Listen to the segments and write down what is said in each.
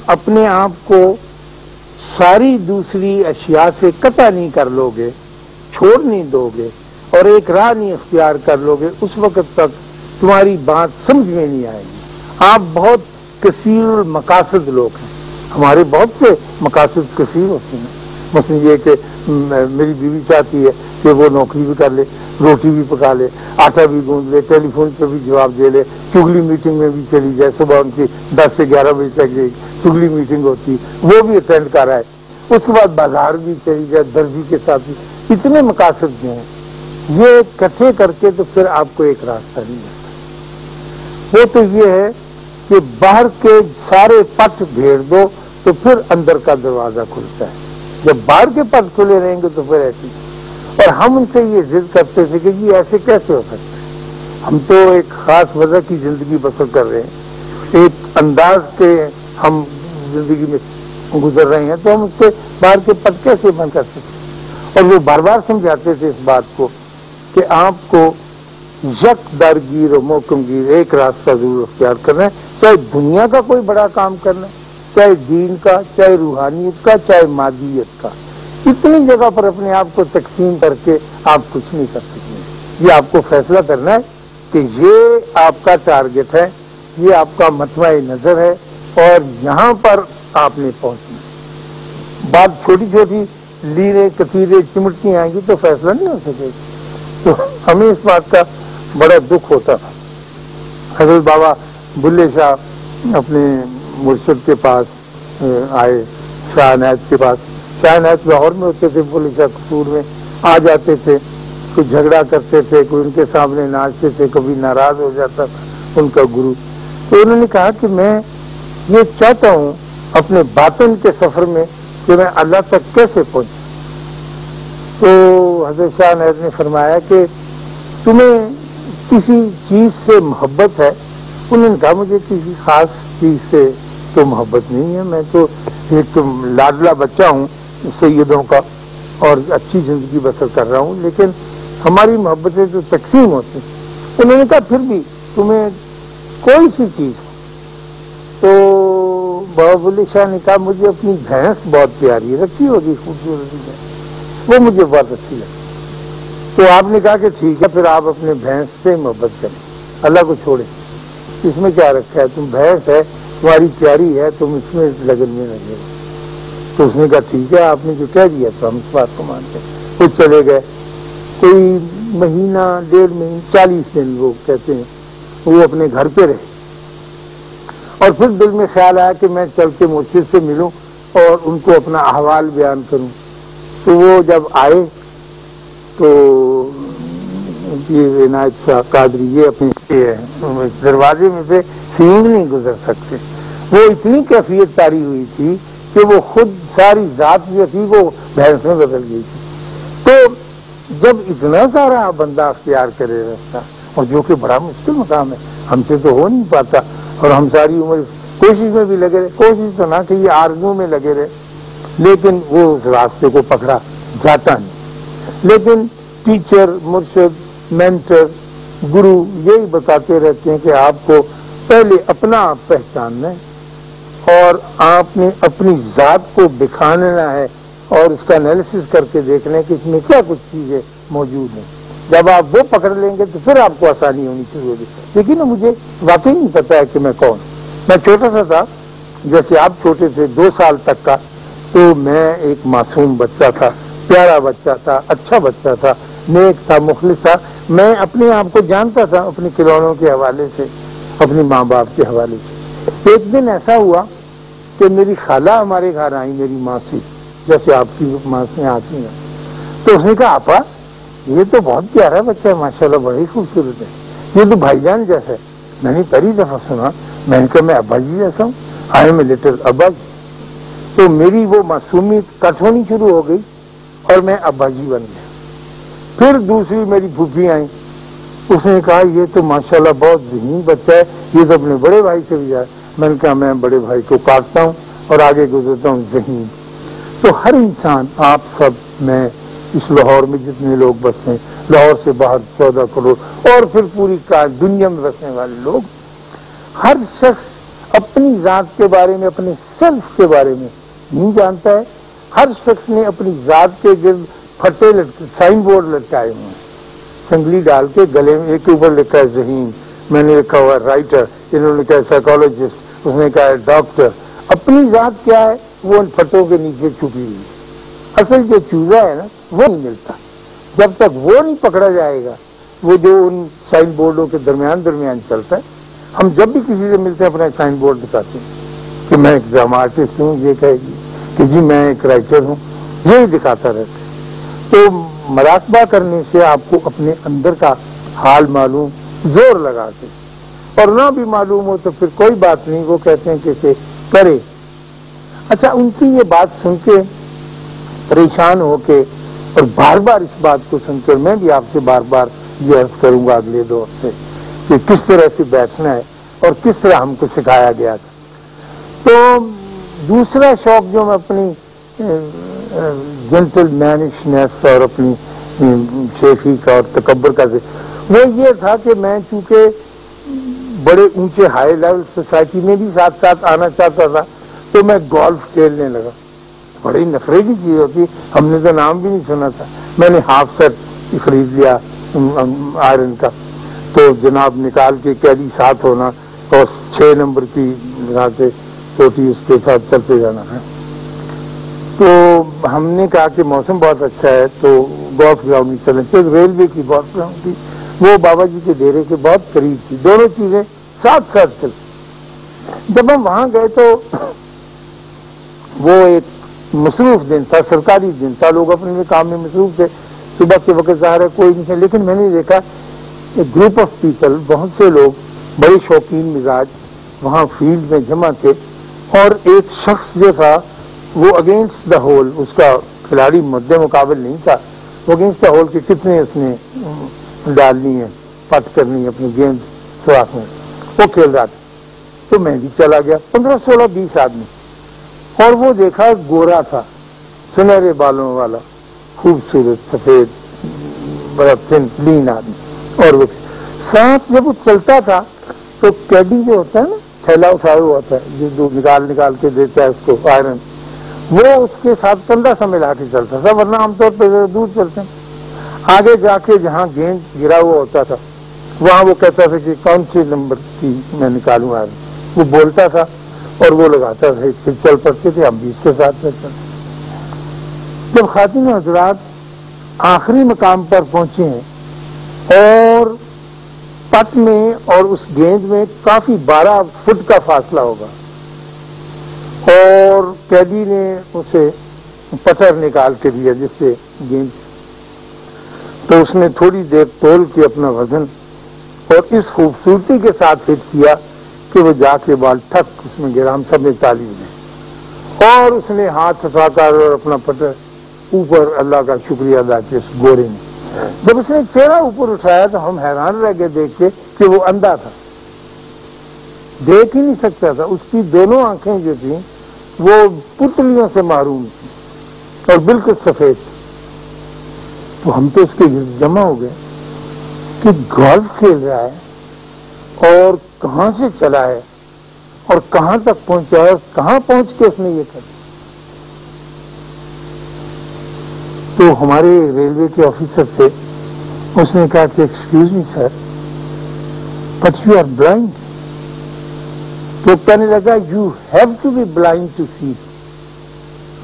اپنے آپ کو ساری دوسری اشیاء سے قطع نہیں کر لو گے، چھوڑ نہیں دو گے اور ایک راہ نہیں اختیار کر لو گے، اس وقت تک تمہاری بات سمجھ میں نہیں آئے گی۔ آپ بہت کثیر المقاصد لوگ ہیں، ہمارے بہت سے مقاصد کثیر ہوتے ہیں، مثلا یہ کہ میری بیوی چاہتی ہے کہ وہ نوکری بھی کر لے، روٹی بھی پکا لے، آٹا بھی گوندھ لے، ٹیلی فون پہ بھی جواب دے لے، چگلی میٹنگ میں بھی چلی جائے، صبح ان کی 10 سے 11 بجے تک چگلی میٹنگ ہوتی وہ بھی اٹینڈ کر رہا ہے، اس کے بعد بازار بھی چلی جائے، درزی کے ساتھ بھی، اتنے مقاصد جو ہیں یہ اکٹھے کر کے تو پھر آپ کو ایک راستہ نہیں ملتا۔ وہ تو یہ ہے کہ باہر کے سارے پٹ گھیر دو تو پھر اندر کا دروازہ کھلتا ہے، جب باہر کے پٹ کھلے رہیں گے تو پھر ایسی۔ اور ہم ان سے یہ ضد کرتے تھے کہ جی ایسے کیسے ہو سکتا ہے، ہم تو ایک خاص وجہ کی زندگی بسر کر رہے ہیں، ایک انداز کے ہم زندگی میں گزر رہے ہیں، تو ہم اس سے باہر کے پٹ کیسے بند کر سکتے؟ اور وہ بار بار سمجھاتے تھے اس بات کو کہ آپ کو یک درگیر و محکم گیر ایک راستہ ضرور اختیار کرنا ہے، چاہے دنیا کا کوئی بڑا کام کرنا ہے، چاہے دین کا، چاہے روحانیت کا، چاہے مادیت کا۔ اتنی جگہ پر اپنے آپ کو تقسیم کر کے آپ کچھ نہیں کر سکتے۔ یہ آپ کو فیصلہ کرنا ہے کہ یہ آپ کا ٹارگٹ ہے، یہ آپ کا مطمع نظر ہے اور یہاں پر آپ نے پہنچنا ہے۔ بات چھوٹی چھوٹی لیریں کتیریں چمٹتی آئیں گی تو فیصلہ نہیں ہو سکے گا۔ تو ہمیں اس بات کا بڑا دکھ ہوتا تھا۔ حضرت بابا بلے شاہ اپنے مرشد کے پاس آئے، شاہ عنایت کے پاس، شاہ عنایت لاہور میں ہوتے تھے، بلے شاہ قصور میں آ جاتے تھے، کوئی جھگڑا کرتے تھے، کوئی ان کے سامنے ناچتے تھے، کبھی ناراض ہو جاتا تھا ان کا گرو۔ تو انہوں نے کہا کہ میں یہ چاہتا ہوں اپنے باطن کے سفر میں کہ میں اللہ تک کیسے پہنچوں۔ تو حضرت شاہ عنایت نے فرمایا کہ تمہیں کسی چیز سے محبت ہے؟ انہوں نے کہا مجھے کسی خاص چیز سے تو محبت نہیں ہے، میں تو ایک لاڈلا بچہ ہوں سیدوں کا اور اچھی زندگی بسر کر رہا ہوں، لیکن ہماری محبتیں تو تقسیم ہوتی ہیں۔ انہوں نے کہا پھر بھی تمہیں کوئی سی چیز، تو بابا بلے شاہ نے کہا مجھے اپنی بھینس بہت پیاری ہے، رکھی ہوگی خوبصورتی ہے، وہ مجھے بہت اچھی لگتی۔ تو آپ نے کہا کہ ٹھیک ہے، پھر آپ اپنے بھینس سے محبت کریں، اللہ کو چھوڑیں، اس میں کیا رکھا ہے، تم بھینس ہے، تمہاری پیاری ہے، تم اس میں لگن میں لگے۔ تو اس نے کہا ٹھیک ہے، آپ نے جو کہہ دیا تو ہم اس بات کو مانتے ہیں۔ وہ چلے گئے، کوئی مہینہ 1.5 مہینہ 40 دن وہ کہتے ہیں وہ اپنے گھر پہ رہے، اور پھر دل میں خیال آیا کہ میں چل کے مرشد سے ملوں اور ان کو اپنا احوال بیان کروں۔ تو وہ جب آئے تو یہ عنایت شاہ قادری یہ اپنے دروازے میں سے سینگ نہیں گزر سکتے، وہ اتنی کیفیت طاری ہوئی تھی کہ وہ خود ساری ذات جو تھی وہ بھینس میں بدل گئی تھی۔ تو جب اتنا سارا بندہ اختیار کرے رہتا، اور جو کہ بڑا مشکل مقام ہے، ہم سے تو ہو نہیں پاتا، اور ہم ساری عمر کوشش میں بھی لگے رہے، کوشش تو نہ کہ یہ آرزو میں لگے رہے، لیکن وہ اس راستے کو پکڑا جاتا نہیں۔ لیکن ٹیچر، مرشد، مینٹر، گرو یہی بتاتے رہتے ہیں کہ آپ کو پہلے اپنا آپ پہچاننا ہے اور آپ نے اپنی ذات کو بکھانا ہے اور اس کا انالیسس کر کے دیکھنا ہے کہ اس میں کیا کچھ چیزیں موجود ہیں۔ جب آپ وہ پکڑ لیں گے تو پھر آپ کو آسانی ہونی شروع ہوگی۔ لیکن مجھے واقعی نہیں پتا ہے کہ میں کون، میں چھوٹا سا تھا جیسے آپ چھوٹے تھے، 2 سال تک کا، تو میں ایک معصوم بچہ تھا، پیارا بچہ تھا، اچھا بچہ تھا، نیک تھا، مخلص تھا۔ میں اپنے آپ کو جانتا تھا اپنے کھلونوں کے حوالے سے، اپنے ماں باپ کے حوالے سے۔ ایک دن ایسا ہوا کہ میری خالہ ہمارے گھر آئی، میری ماں سے، جیسے آپ کی ماں سے آتی ہیں، تو اس نے کہا آپا یہ تو بہت پیارا بچہ ہے، ماشاءاللہ بڑی خوبصورت ہے، یہ تو بھائی جان جیسا ہے۔ میں نے پہلی دفعہ سنا، میں نے کہا میں ابا جی جیسا ہوں، آئی ایم اے لٹل ابا جی۔ تو میری وہ معصومیت کٹ ہونی شروع ہو گئی اور میں ابا جی بن گیا۔ پھر دوسری میری پھوپھی آئی، اس نے کہا یہ تو ماشاءاللہ بہت ذہین بچہ ہے، یہ تو اپنے بڑے بھائی سے بھی جائے۔ میں نے کہا میں بڑے بھائی کو کاٹتا ہوں اور آگے گزرتا ہوں ذہین۔ تو ہر انسان، آپ سب، میں، اس لاہور میں جتنے لوگ بستے ہیں، لاہور سے باہر 14 کروڑ اور پھر پوری دنیا میں بسنے والے لوگ، ہر شخص اپنی ذات کے بارے میں، اپنے سیلف کے بارے میں نہیں جانتا ہے۔ ہر شخص نے اپنی ذات کے گرد پھٹے سائن بورڈ لٹکائے ہوئے ہیں، سنگلی ڈال کے گلے میں، ایک کے اوپر لکھا ہے ذہین، میں نے لکھا ہوا رائٹر، انہوں نے کہا سائیکالوجسٹ، اس نے کہا ہے ڈاکٹر۔ اپنی ذات کیا ہے وہ ان پھٹوں کے نیچے چھپی ہوئی ہے۔ اصل جو چوزا ہے نا وہ نہیں ملتا، جب تک وہ نہیں پکڑا جائے گا، وہ جو ان سائن بورڈوں کے درمیان چلتا ہے۔ ہم جب بھی کسی سے ملتے ہیں اپنا سائن بورڈ دکھاتے ہیں کہ میں ایک ڈرامہ آرٹسٹ ہوں، یہ کہے گی کہ جی میں ایک رائٹر ہوں، یہی دکھاتا رہتا ہے۔ تو مراقبہ کرنے سے آپ کو اپنے اندر کا حال معلوم، زور لگا کے، اور نہ بھی معلوم ہو تو پھر کوئی بات نہیں، وہ کہتے ہیں کہ اسے کرے۔ اچھا، ان کی یہ بات سن کے پریشان ہو کے اور بار بار اس بات کو سن کر میں بھی آپ سے بار بار یہ عرض کروں گا اگلے دور سے کہ کس طرح سے بیٹھنا ہے اور کس طرح ہم کو سکھایا گیا تھا۔ تو دوسرا شوق جو میں اپنی جنٹل مینشنس اور اپنی شیخی کا اور تکبر کا وہ یہ تھا کہ میں چونکہ بڑے اونچے ہائی لیول سوسائٹی میں بھی ساتھ ساتھ آنا چاہتا تھا، تو میں گولف کھیلنے لگا۔ بڑی نخرے کی چیز ہوتی، ہم نے تو نام بھی نہیں سنا تھا۔ میں نے ہاف سیٹ خرید لیا آئرن کا، تو جناب نکال کے کیڈی ساتھ ہونا اور 6 نمبر کی سے چھوٹی اس کے ساتھ چلتے جانا ہے۔ تو ہم نے کہا کہ موسم بہت اچھا ہے تو گولف گراؤنڈ میں چلیں، تو ریلوے کی گولف گراؤنڈ تھی، وہ بابا جی کے ڈیرے کے بہت قریب تھی، دونوں چیزیں ساتھ ساتھ چلتی۔ جب ہم وہاں گئے تو وہ ایک مصروف دن تھا، سرکاری دن تھا، لوگ اپنے کام میں مصروف تھے، صبح کے وقت ظاہر ہے کوئی نہیں ہے، لیکن میں نے دیکھا ایک گروپ آف پیپل، بہت سے لوگ بڑے شوقین مزاج وہاں فیلڈ میں جمع تھے، اور ایک شخص جو تھا وہ اگینسٹ دا ہول، اس کا کھلاڑی مد مقابل نہیں تھا، وہ اگینسٹ دا ہول کہ کتنے اس نے ڈالنی ہے، پٹ کرنی ہے اپنی گیند سوراخ میں، وہ کھیل رہا تھا۔ تو میں بھی چلا گیا، 15 16 20 آدمی، اور وہ دیکھا گورا تھا، سنہرے بالوں والا، خوبصورت سفید بڑا لین آدمی، اور وہ ساتھ جب وہ چلتا تھا تو کیڈی جو ہوتا ہے نا، تھیلا اٹھایا ہوا ہوتا ہے جو نکال کے دیتا ہے اس کو آئرن، وہ اس کے ساتھ کنڈا سا ملا کے چلتا تھا، ورنہ عام طور پہ دور چلتے ہیں۔ آگے جا کے جہاں گیند گرا ہوا ہوتا تھا وہاں وہ کہتا تھا کہ کون سے نمبر کی میں نکالوں آئرن، وہ بولتا تھا اور وہ لگاتا تھا، پھر چل پڑتے تھے، ہم بھی اس کے ساتھ چلتے۔ جب خواتین حضرات آخری مقام پر پہنچے ہیں اور پٹ میں اور اس گیند میں کافی 12 فٹ کا فاصلہ ہوگا، اور قیدی نے اسے پتھر نکال کے دیا جس سے گیند، تو اس نے تھوڑی دیر تول کے اپنا وزن اور اس خوبصورتی کے ساتھ ہٹ کیا کہ وہ جا کے بال ٹھک اس میں گرا، ہم سب نے تالی دی، اور اس نے ہاتھ اٹھا کر اور اپنا پتھر اوپر اللہ کا شکریہ ادا کیا اس گورے نے۔ جب اس نے چہرہ اوپر اٹھایا تو ہم حیران رہ گئے دیکھ کے کہ وہ اندھا تھا، دیکھ ہی نہیں سکتا تھا، اس کی دونوں آنکھیں جو تھیں وہ پتلیوں سے محروم تھی اور بالکل سفید۔ تو ہم تو اس کے گرد جمع ہو گئے کہ گولف کھیل رہا ہے اور کہاں سے چلا ہے اور کہاں تک پہنچا ہے اور کہاں پہنچ کے اس نے یہ کر۔ تو ہمارے ریلوے کے آفیسر تھے، اس نے کہا کہ excuse me sir but you are blind. تو کہنے لگا you have to be blind to see,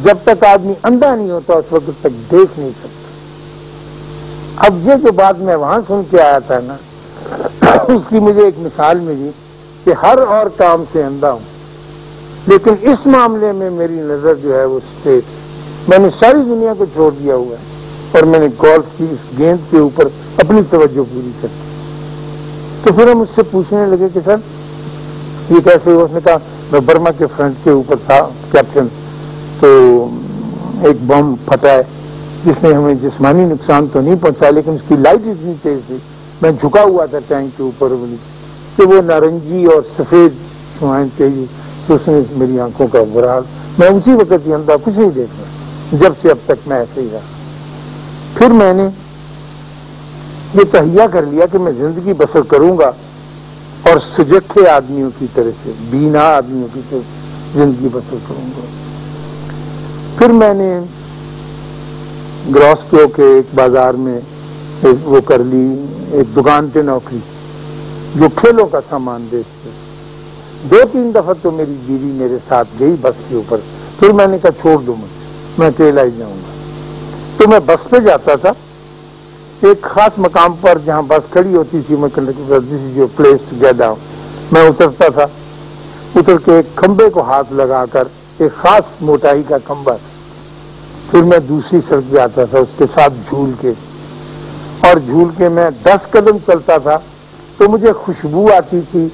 جب تک آدمی اندھا نہیں ہوتا اس وقت تک دیکھ نہیں سکتا۔ اب یہ جو بات میں وہاں سن کے آیا تھا نا، اس کی مجھے ایک مثال ملی کہ ہر اور کام سے اندھا ہوں لیکن اس معاملے میں میری نظر جو ہے وہ اسٹریٹ، میں نے ساری دنیا کو چھوڑ دیا ہوا ہے اور میں نے گولف کی اس گیند کے اوپر اپنی توجہ پوری کر دی۔ تو پھر ہم اس سے پوچھنے لگے کہ سر یہ کیسے ہوا؟ اس نے کہا میں برما کے فرنٹ کے اوپر تھا کیپٹن، تو ایک بم پھٹا ہے جس نے ہمیں جسمانی نقصان تو نہیں پہنچا لیکن اس کی لائٹ اتنی تیز تھی، میں جھکا ہوا تھا ٹینک کے اوپر کہ وہ نارنجی اور سفید شعاعیں چاہیے، تو اس نے میری آنکھوں کا برا حال، میں اسی وقت ہی اندھا کچھ نہیں دیکھ رہا، جب سے اب تک میں ایسے ہی رہا۔ پھر میں نے یہ تہیہ کر لیا کہ میں زندگی بسر کروں گا اور سجکھے آدمیوں کی طرح سے، بینا آدمیوں کی طرح زندگی بسر کروں گا۔ پھر میں نے گراسکو کے ایک بازار میں وہ کر لی، ایک دکان پہ نوکری جو کھیلوں کا سامان بیچتے۔ 2-3 دفعہ تو میری بیوی میرے ساتھ گئی بس کے اوپر، پھر میں نے کہا چھوڑ دو میں اکیلا ہی جاؤں گا۔ تو میں بس پہ جاتا تھا، ایک خاص مقام پر جہاں بس کھڑی ہوتی تھی، میں conductor this is your place to get down, میں اترتا تھا، اتر کے ایک کھمبے کو ہاتھ لگا کر، ایک خاص موٹائی کا کھمبا تھا، پھر میں دوسری سڑک پہ آتا تھا اس کے ساتھ جھول کے میں 10 قدم چلتا تھا تو مجھے خوشبو آتی تھی